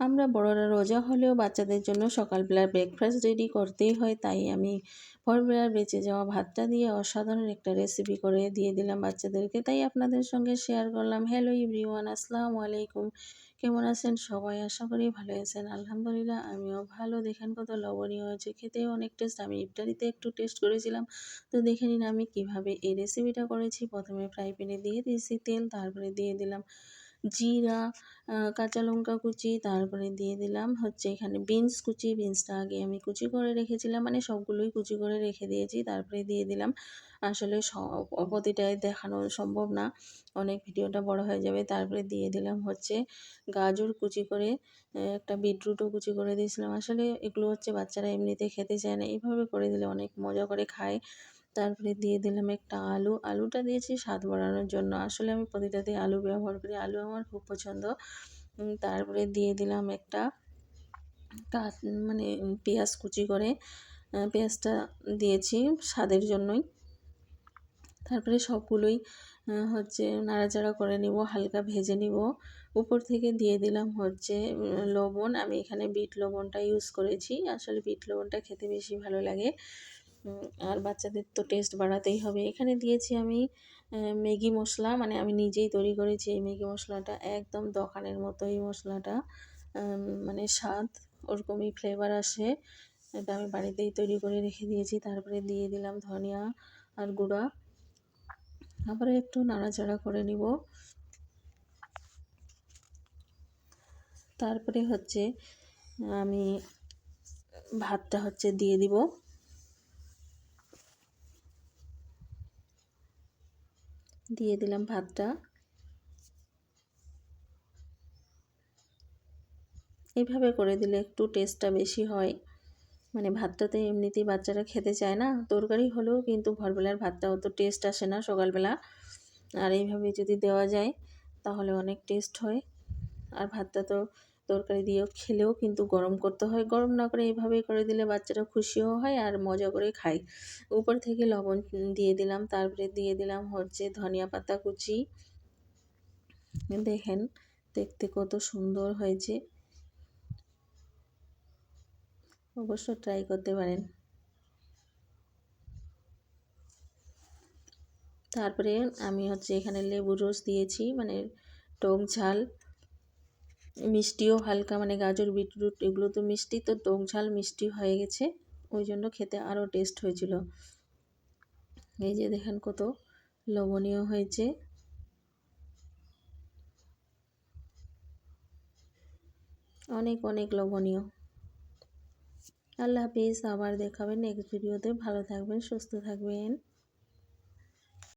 আমরা বড়রা রোজা হলেও বাচ্চাদের জন্য সকালবেলার ব্রেকফাস্ট রেডি করতেই হয়, তাই আমি ভোরবেলার বেঁচে যাওয়া ভাতটা দিয়ে অসাধারণ একটা রেসিপি করে দিয়ে দিলাম বাচ্চাদেরকে, তাই আপনাদের সঙ্গে শেয়ার করলাম। হ্যালো এভরিওয়ান, আসসালামু আলাইকুম। কেমন আছেন সবাই? আশা করি ভালো আছেন। আলহামদুলিল্লাহ আমিও ভালো। দেখেন কত লবণীয় হয়েছে, খেতেও অনেক টেস্ট। আমি ইফতারিতে একটু টেস্ট করেছিলাম, তো দেখে নিন আমি কিভাবে এই রেসিপিটা করেছি। প্রথমে ফ্রাই প্যানে দিয়ে দিয়েছি তেল, তারপরে দিয়ে দিলাম জিরা, কাঁচা লঙ্কা কুচি, তারপরে দিয়ে দিলাম হচ্ছে এখানে বিনস কুচি। বিনসটা আগে আমি কুচি করে রেখেছিলাম, মানে সবগুলোই কুচি করে রেখে দিয়েছি। তারপরে দিয়ে দিলাম, আসলে প্রতিটাই দেখানো সম্ভব না, অনেক ভিডিওটা বড় হয়ে যাবে। তারপরে দিয়ে দিলাম হচ্ছে গাজর কুচি করে, একটা বিটরুটও কুচি করে দিয়েছিলাম। আসলে এগুলো হচ্ছে বাচ্চারা এমনিতে খেতে চায় না, এইভাবে করে দিলে অনেক মজা করে খায়। তারপরে দিয়ে দিলাম একটা আলু। আলুটা দিয়েছি স্বাদ বাড়ানোর জন্য। আসলে আমি প্রতিটাতেই আলু ব্যবহার করি, আলু আমার খুব পছন্দ। তারপরে দিয়ে দিলাম একটা মানে পেঁয়াজ কুচি করে, পেঁয়াজটা দিয়েছি স্বাদের জন্যই। তারপরে সবগুলোই হচ্ছে নাড়াচাড়া করে নিব, হালকা ভেজে নিব। উপর থেকে দিয়ে দিলাম হচ্ছে লবণ। আমি এখানে বিট লবণটা ইউজ করেছি, আসলে বিট লবণটা খেতে বেশি ভালো লাগে। আর বাচ্চাদের তো টেস্ট বাড়াতেই হবে। এখানে দিয়েছি আমি ম্যাগি মশলা, মানে আমি নিজেই তৈরি করেছি এই ম্যাগি মশলাটা, একদম দোকানের মতো এই মশলাটা, মানে স্বাদ ওরকমই ফ্লেভার আসে। এটা আমি বাড়িতেই তৈরি করে রেখে দিয়েছি। তারপরে দিয়ে দিলাম ধনিয়া আর গুঁড়া, আবার একটু নাড়াচাড়া করে নিব। তারপরে হচ্ছে আমি ভাতটা হচ্ছে দিয়ে দিব। দিয়ে দিলাম ভাতটা। এইভাবে করে দিলে একটু টেস্টটা বেশি হয়, মানে ভাতটাতে এমনিতেই বাচ্চারা খেতে চায় না, তরকারি হলেও কিন্তু ভোরবেলার ভাতটা অত টেস্ট আসে না সকালবেলা। আর এইভাবে যদি দেওয়া যায় তাহলে অনেক টেস্ট হয়। আর ভাতটা তো তরকারি দিয়েও খেলেও কিন্তু গরম করতে হয়, গরম না করে এইভাবেই করে দিলে বাচ্চারা খুশিও হয় আর মজা করে খায়। উপর থেকে লবণ দিয়ে দিলাম, তারপরে দিয়ে দিলাম হচ্ছে ধনিয়া পাতা কুচি। দেখেন দেখতে কত সুন্দর হয়েছে, অবশ্য ট্রাই করতে পারেন। তারপরে আমি হচ্ছে এখানে লেবুর রস দিয়েছি, মানে টক ঝাল, মিষ্টিও হালকা, মানে গাজর বিটরুট এগুলো তো মিষ্টি, তো টক ঝাল মিষ্টি হয়ে গেছে, ওই জন্য খেতে আরও টেস্ট হয়েছিল। এই যে দেখেন কত লবণীয় হয়েছে, অনেক অনেক লবণীয়। আল্লাহ হাফিজ, আবার দেখাবেন নেক্সট ভিডিওতে। ভালো থাকবেন, সুস্থ থাকবেন।